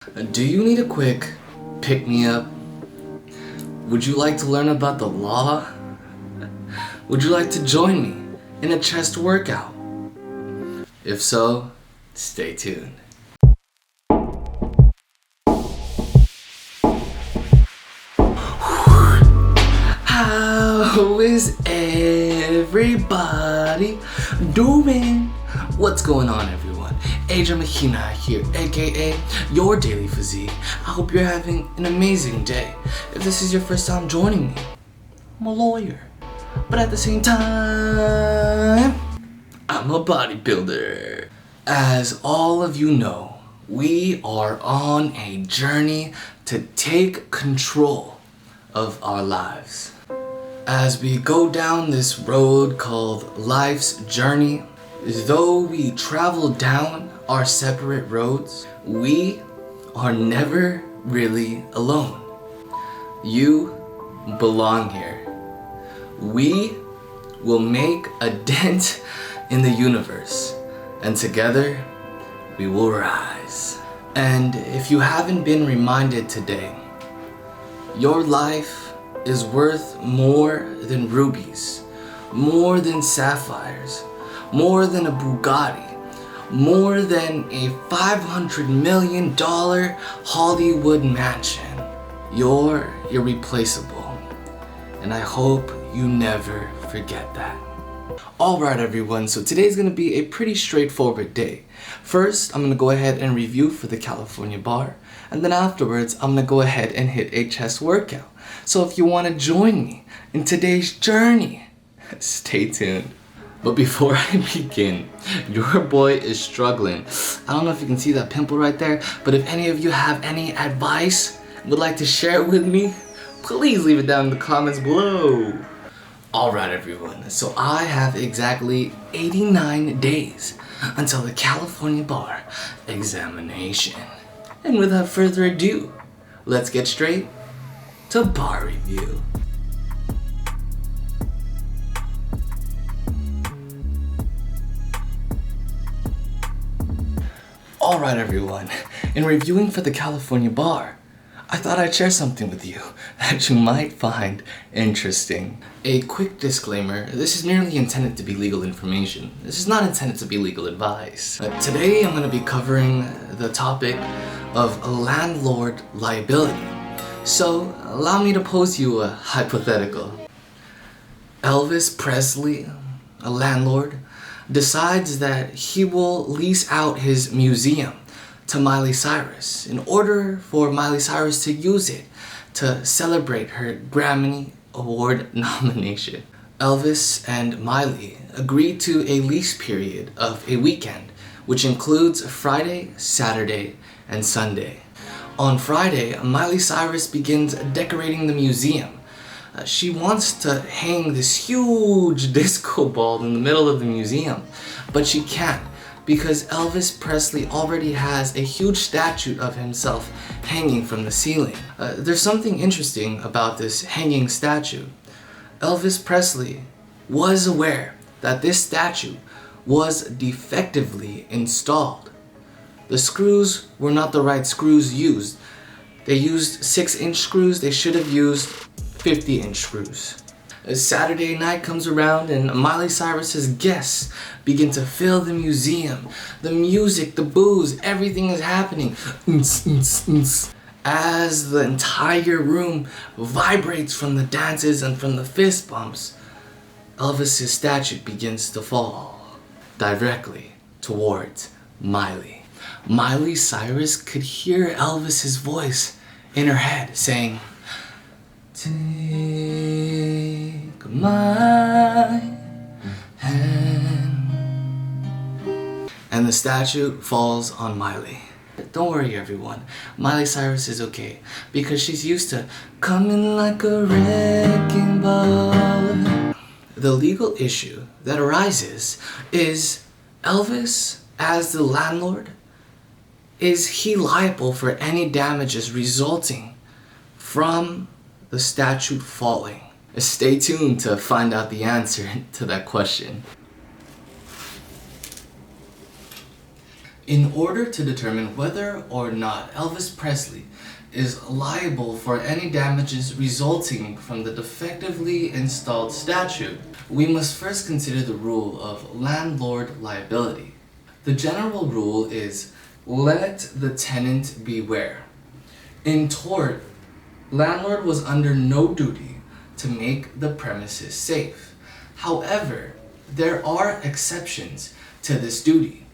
Do you need a quick pick-me-up? Would you like to learn about the law? Would you like to join me in a chest workout? If so, stay tuned. How is everybody doing? What's going on, everyone? Adrian McKenna here, aka your daily physique. I hope you're having an amazing day. If this is your first time joining me, I'm a lawyer, but at the same time, I'm a bodybuilder. As all of you know, we are on a journey to take control of our lives. As we go down this road called life's journey, though we travel down our separate roads, we are never really alone. You belong here. We will make a dent in the universe, and together we will rise. And if you haven't been reminded today, your life is worth more than rubies, more than sapphires, more than a Bugatti, more than a $500 million Hollywood mansion. You're irreplaceable, and I hope you never forget that. Alright everyone, so today's gonna be a pretty straightforward day. First, I'm gonna go ahead and review for the California bar, and then afterwards, I'm gonna go ahead and hit a chest workout. So if you wanna join me in today's journey, stay tuned. But before I begin, your boy is struggling. I don't know if you can see that pimple right there, but if any of you have any advice, would like to share it with me, please leave it down in the comments below. Alright everyone, so I have exactly 89 days until the California bar examination. And without further ado, let's get straight to bar review. Alright everyone, in reviewing for the California bar, I thought I'd share something with you that you might find interesting. A quick disclaimer, this is merely intended to be legal information. This is not intended to be legal advice. Today I'm going to be covering the topic of landlord liability. So allow me to pose you a hypothetical. Elvis Presley, a landlord, decides that he will lease out his museum to Miley Cyrus in order for Miley Cyrus to use it to celebrate her Grammy Award nomination. Elvis and Miley agreed to a lease period of a weekend, which includes Friday, Saturday, and Sunday. On Friday, Miley Cyrus begins decorating the museum. She wants to hang this huge disco ball in the middle of the museum, but she can't because Elvis Presley already has a huge statue of himself hanging from the ceiling. There's something interesting about this hanging statue. Elvis Presley was aware that this statue was defectively installed. The screws were not the right screws used. They used 6-inch screws, they should have used 50-inch screws. Saturday night comes around and Miley Cyrus's guests begin to fill the museum. The music, the booze, everything is happening. As the entire room vibrates from the dances and from the fist bumps, Elvis's statue begins to fall directly towards Miley. Miley Cyrus could hear Elvis's voice in her head saying, "Take my hand." And the statue falls on Miley. Don't worry everyone, Miley Cyrus is okay because she's used to coming like a wrecking ball. The legal issue that arises is Elvis, as the landlord, is he liable for any damages resulting from the statue falling? Stay tuned to find out the answer to that question. In order to determine whether or not Elvis Presley is liable for any damages resulting from the defectively installed statute, we must first consider the rule of landlord liability. The general rule is, let the tenant beware. In tort, landlord was under no duty to make the premises safe. However, there are exceptions to this duty,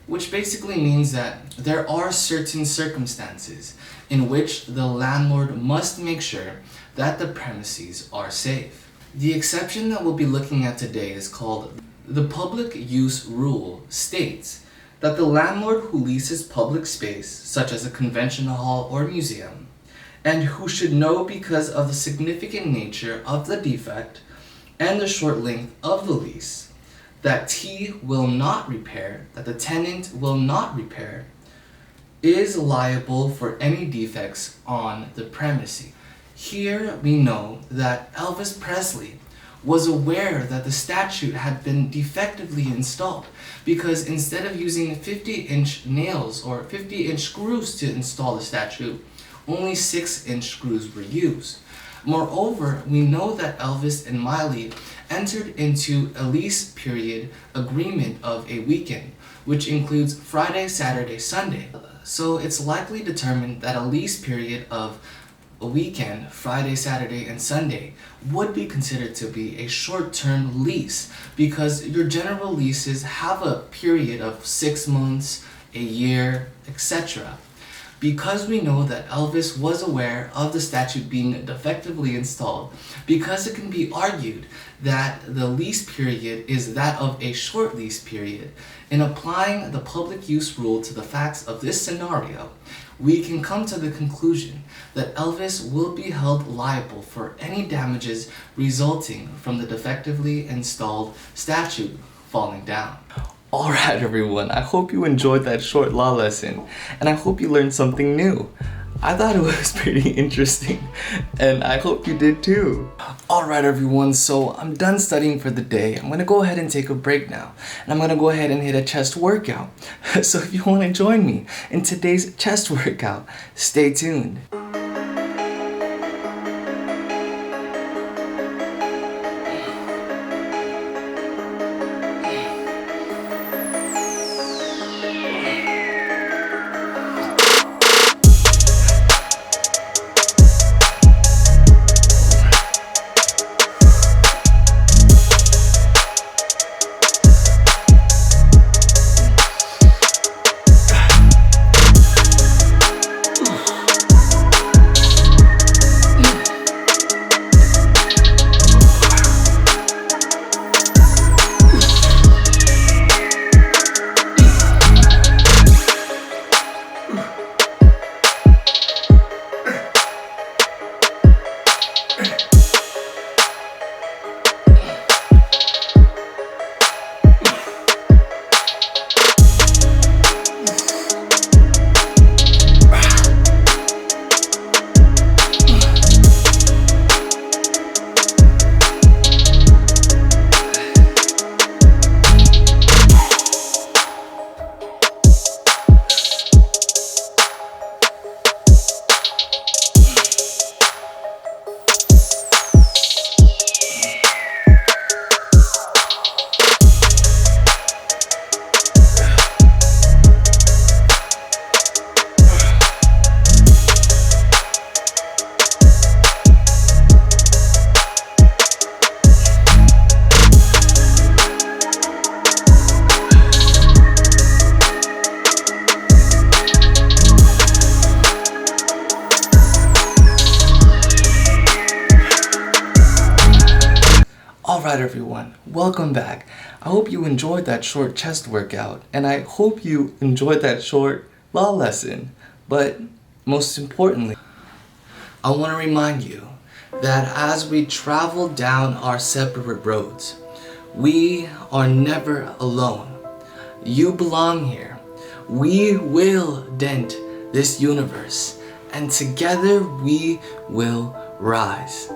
which basically means that there are certain circumstances in which the landlord must make sure that the premises are safe. The exception that we'll be looking at today is called the public use rule. States that the landlord who leases public space, such as a convention hall or museum, and who should know because of the significant nature of the defect and the short length of the lease, that T will not repair, that the tenant will not repair, is liable for any defects on the premises. Here we know that Elvis Presley was aware that the statute had been defectively installed, because instead of using 50-inch nails or 50-inch screws to install the statute, only 6-inch screws were used. Moreover, we know that Elvis and Miley entered into a lease period agreement of a weekend, which includes Friday, Saturday, Sunday. So it's likely determined that a lease period of a weekend, Friday, Saturday, and Sunday, would be considered to be a short-term lease, because your general leases have a period of 6 months, a year, etc. Because we know that Elvis was aware of the statute being defectively installed, because it can be argued that the lease period is that of a short lease period, in applying the public use rule to the facts of this scenario, we can come to the conclusion that Elvis will be held liable for any damages resulting from the defectively installed statute falling down. Alright everyone, I hope you enjoyed that short law lesson, and I hope you learned something new. I thought it was pretty interesting, and I hope you did too. Alright everyone, so I'm done studying for the day. I'm gonna go ahead and take a break now, and I'm gonna go ahead and hit a chest workout. So if you want to join me in today's chest workout, stay tuned. Alright everyone, welcome back. I hope you enjoyed that short chest workout, and I hope you enjoyed that short law lesson. But most importantly, I want to remind you that as we travel down our separate roads, we are never alone. You belong here. We will dent this universe, and together we will rise.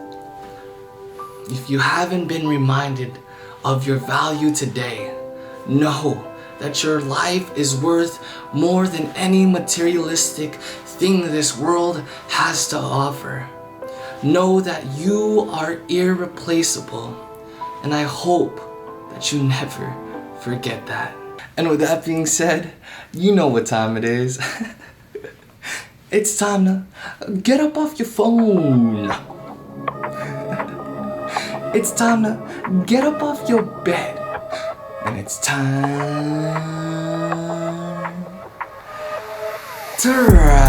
If you haven't been reminded of your value today, know that your life is worth more than any materialistic thing this world has to offer. Know that you are irreplaceable, and I hope that you never forget that. And with that being said, you know what time it is. It's time to get up off your phone. It's time to get up off your bed. And it's time to